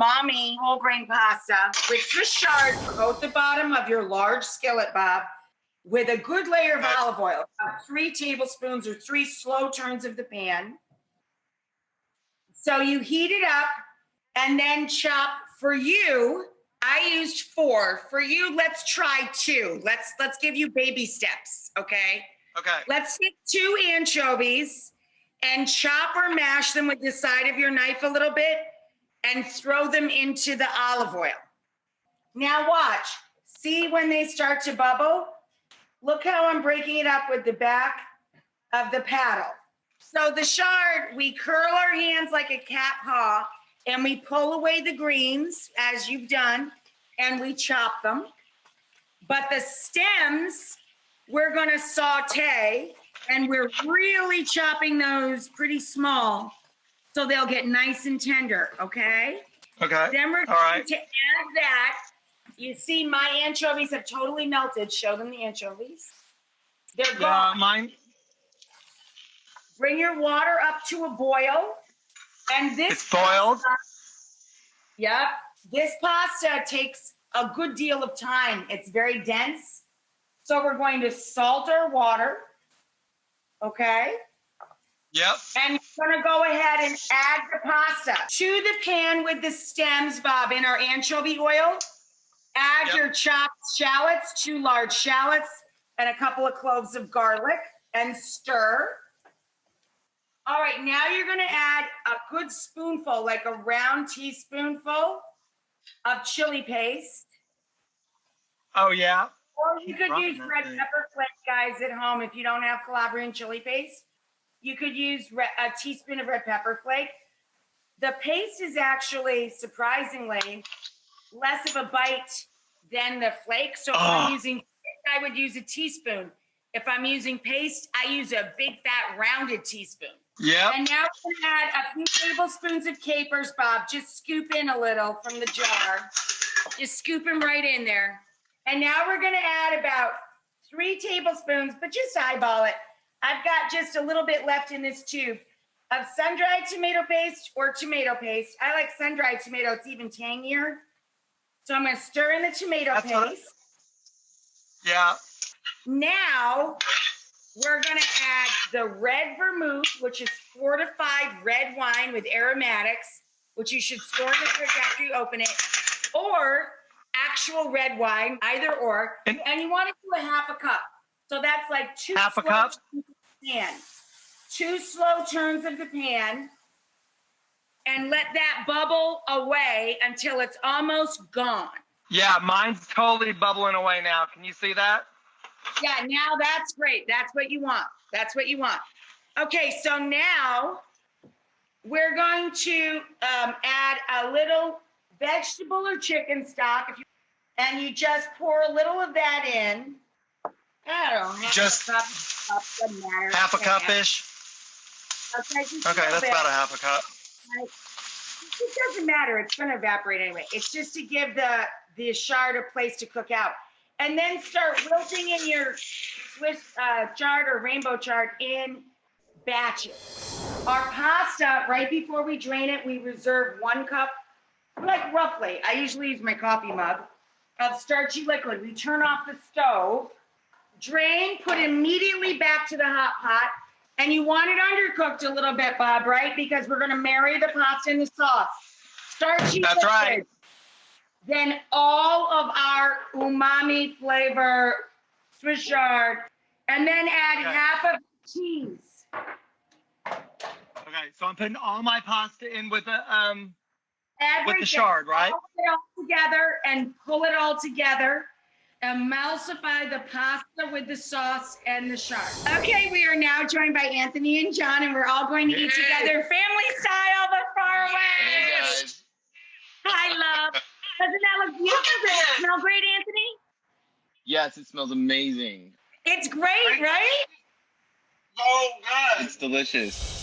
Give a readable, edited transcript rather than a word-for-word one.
umami whole grain pasta with Swiss chard, coat the bottom of your large skillet, Bob, with a good layer of olive oil, about 3 tablespoons or 3 slow turns of the pan. So you heat it up and then chop. For you, I used 4. For you, let's try 2. Let's give you baby steps, okay? Okay. Let's take 2 anchovies and chop or mash them with the side of your knife a little bit and throw them into the olive oil. Now watch. See when they start to bubble? Look how I'm breaking it up with the back of the paddle. So the chard, we curl our hands like a cat paw and we pull away the greens as you've done and we chop them. But the stems, we're gonna saute and we're really chopping those pretty small so they'll get nice and tender, okay? Okay. Then we're going to add that. You see my anchovies have totally melted. Show them the anchovies. They're gone. Mine. Bring your water up to a boil. And this It's boiled? Yep. This pasta takes a good deal of time. It's very dense. So we're going to salt our water. Okay? Yep. And we're going to go ahead and add the pasta to the pan with the stems, Bob, in our anchovy oil. Add your chopped shallots, 2 large shallots, and a couple of cloves of garlic, and stir. All right, now you're going to add a good spoonful, like a round teaspoonful of chili paste. Oh, yeah. Or you could use red pepper flake, guys, at home if you don't have Calabrian chili paste. You could use a teaspoon of red pepper flake. The paste is actually, surprisingly, less of a bite than the flake. So if I'm using flake, I would use a teaspoon. If I'm using paste, I use a big, fat, rounded teaspoon. Yeah. And now we're going to add a few tablespoons of capers, Bob. Just scoop in a little from the jar. Just scoop them right in there. And now we're going to add about 3 tablespoons, but just eyeball it. I've got just a little bit left in this tube of sun-dried tomato paste or tomato paste. I like sun-dried tomato. It's even tangier. So I'm going to stir in the tomato paste. Yeah. Now we're going to add the red vermouth, which is fortified red wine with aromatics, which you should store in the fridge after you open it, or actual red wine, either or. And you want to do a half a cup. So that's like 2 half a cup. 2 slow turns of the pan, and let that bubble away until it's almost gone. Yeah, mine's totally bubbling away now. Can you see that? Yeah, now that's great. That's what you want. That's what you want. Okay, so now we're going to add a little vegetable or chicken stock, and you just pour a little of that in. I don't know, just a cup, doesn't matter. Half a cup-ish? Okay, that's about a half a cup. It doesn't matter. It's going to evaporate anyway. It's just to give the chard a place to cook out. And then start wilting in your Swiss chard or rainbow chard in batches. Our pasta, right before we drain it, we reserve 1 cup, like roughly, I usually use my coffee mug, of starchy liquid. We turn off the stove, drain, put immediately back to the hot pot, and you want it undercooked a little bit, Bob, right? Because we're going to marry the pasta in the sauce. Starchy That's liquid. right. Then all of our umami flavor, Swiss chard, and then add half of cheese. Okay, so I'm putting all my pasta in with the Everything. chard, right? Put it all together and pull it all together. Emulsify the pasta with the sauce and the chard. Okay, we are now joined by Anthony and John, and we're all going to eat together, family style, but far away. Hey guys. Hi, love. Doesn't that look beautiful? Does it smell great, Anthony? Yes, it smells amazing. It's great, right? Oh, good. It's delicious.